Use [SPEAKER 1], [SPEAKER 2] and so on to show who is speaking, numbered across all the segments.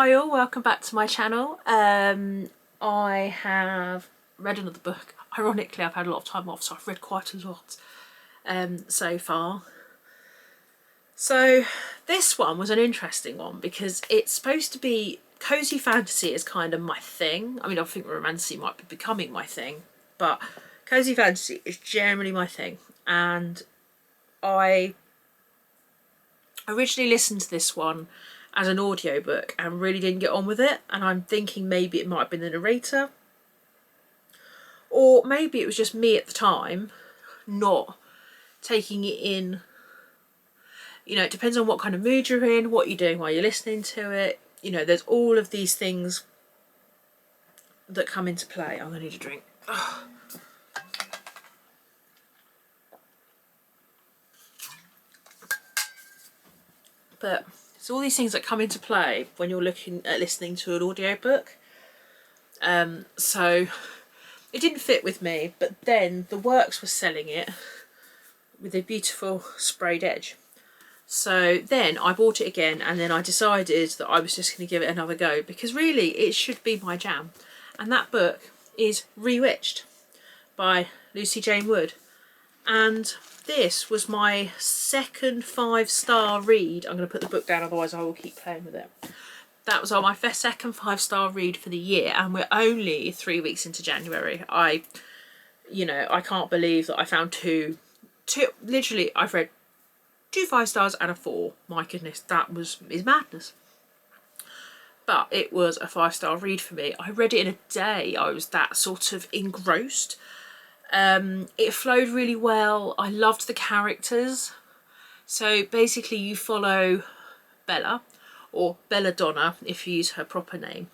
[SPEAKER 1] Hi all, welcome back to my channel. I have read another book. Ironically, I've had a lot of time off, so I've read quite a lot so far. So this one was an interesting one because it's supposed to be, cozy fantasy is kind of my thing. I mean, I think romantasy might be becoming my thing, but cozy fantasy is generally my thing. And I originally listened to this one as an audiobook and really didn't get on with it, and I'm thinking maybe it might have been the narrator, or maybe it was just me at the time not taking it in. You know, it depends on what kind of mood you're in, what you're doing while you're listening to it. You know, there's all of these things that come into play. I'm gonna need a drink. Ugh. But it's all these things that come into play when you're looking at listening to an audiobook. So it didn't fit with me, but then the Works was selling it with a beautiful sprayed edge. So then I bought it again, and then I decided that I was just going to give it another go because really it should be my jam. And that book is Rewitched by Lucy Jane Wood. And this was my second 5-star read. I'm going to put the book down, otherwise I will keep playing with it. That was my second 5-star read for the year, and we're only 3 weeks into January. I can't believe that I found two. Literally, I've read 2 5-stars and a 4. My goodness, is madness. But it was a 5-star read for me. I read it in a day. I was that sort of engrossed. It flowed really well. I loved the characters. So basically you follow Bella, or Belladonna if you use her proper name.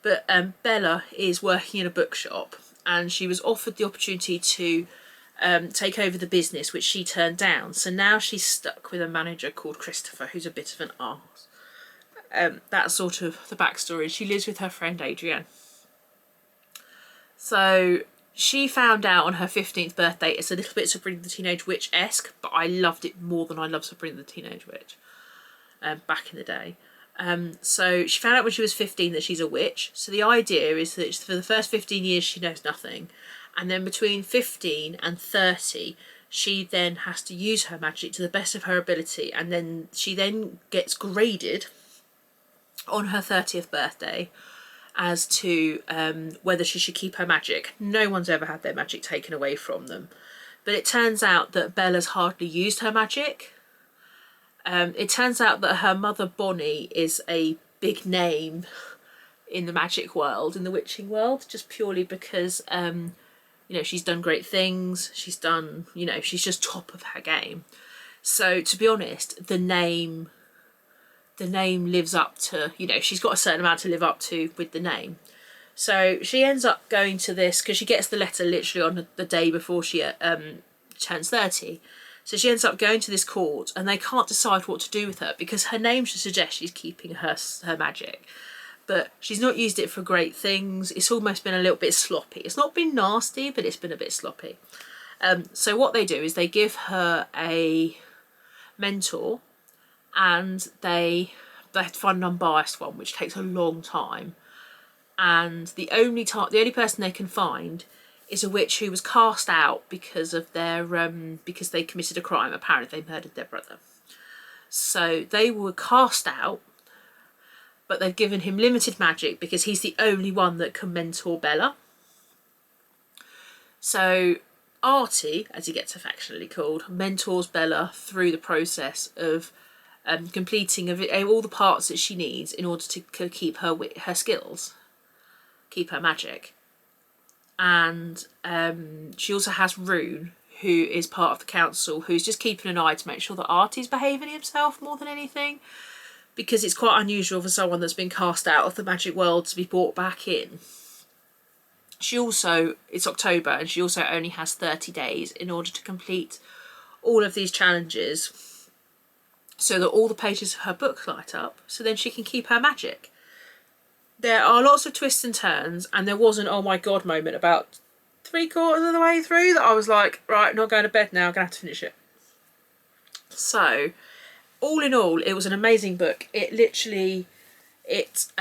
[SPEAKER 1] But Bella is working in a bookshop, and she was offered the opportunity to take over the business, which she turned down. So now she's stuck with a manager called Christopher, who's a bit of an arse. That's sort of the backstory. She lives with her friend Adrienne. So she found out on her 15th birthday. It's a little bit Sabrina the Teenage Witch-esque, but I loved it more than I loved Sabrina the Teenage Witch back in the day. So she found out when she was 15 that she's a witch. So the idea is that for the first 15 years she knows nothing. And then between 15 and 30, she then has to use her magic to the best of her ability. And then she then gets graded on her 30th birthday as to whether she should keep her magic. No one's ever had their magic taken away from them. But it turns out that Bella's hardly used her magic. It turns out that her mother Bonnie is a big name in the magic world, in the witching world, just purely because she's done great things. She's done, she's just top of her game. So to be honest, the name lives up to, she's got a certain amount to live up to with the name. So she ends up going to this because she gets the letter literally on the day before she turns 30. So she ends up going to this court, and they can't decide what to do with her because her name should suggest she's keeping her magic. But she's not used it for great things. It's almost been a little bit sloppy. It's not been nasty, but it's been a bit sloppy. So what they do is they give her a mentor, and they have to find an unbiased one, which takes a long time. And the only person they can find is a witch who was cast out because of their because they committed a crime. Apparently, they murdered their brother. So they were cast out, but they've given him limited magic because he's the only one that can mentor Bella. So Artie, as he gets affectionately called, mentors Bella through the process of completing all the parts that she needs in order to keep her skills, keep her magic. And she also has Rune, who is part of the council, who's just keeping an eye to make sure that Artie's behaving himself more than anything, because it's quite unusual for someone that's been cast out of the magic world to be brought back in. It's October, and she also only has 30 days in order to complete all of these challenges so that all the pages of her book light up, so then she can keep her magic. There are lots of twists and turns, and there was an oh my god moment about 3/4 of the way through that I was like, right, not going to bed now, I'm going to have to finish it. So all in all, it was an amazing book. It literally It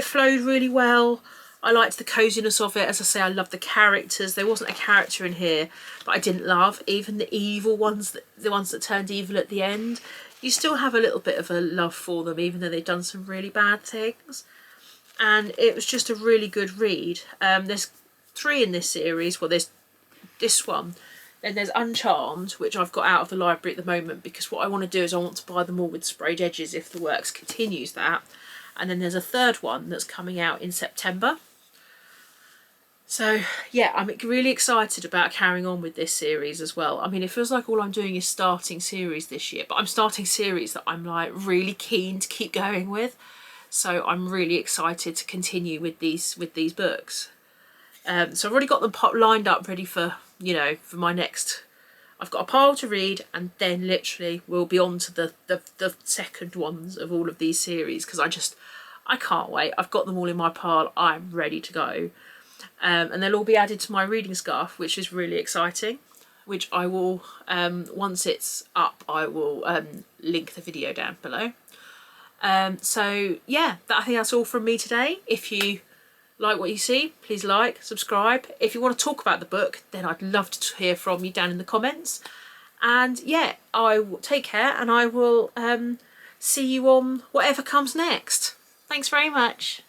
[SPEAKER 1] flowed really well. I liked the coziness of it. As I say, I love the characters. There wasn't a character in here that I didn't love. Even the evil ones, the ones that turned evil at the end, you still have a little bit of a love for them, even though they've done some really bad things. And it was just a really good read. There's 3 in this series. Well, there's this one. Then there's Uncharmed, which I've got out of the library at the moment, because what I want to do is I want to buy them all with sprayed edges if the works continues that. And then there's a 3rd one that's coming out in September. So yeah, I'm really excited about carrying on with this series as well. I mean, it feels like all I'm doing is starting series this year, but I'm starting series that I'm like really keen to keep going with. So I'm really excited to continue with these books. So I've already got them lined up ready for, you know, for my next. I've got a pile to read, and then literally we'll be on to the second ones of all of these series, because I can't wait. I've got them all in my pile. I'm ready to go. And they'll all be added to my reading scarf, which is really exciting, which I will, once it's up, I will link the video down below. So yeah, I think that's all from me today. If you like what you see, please like, subscribe. If you want to talk about the book, then I'd love to hear from you down in the comments. And yeah, I will take care, and I will see you on whatever comes next. Thanks very much.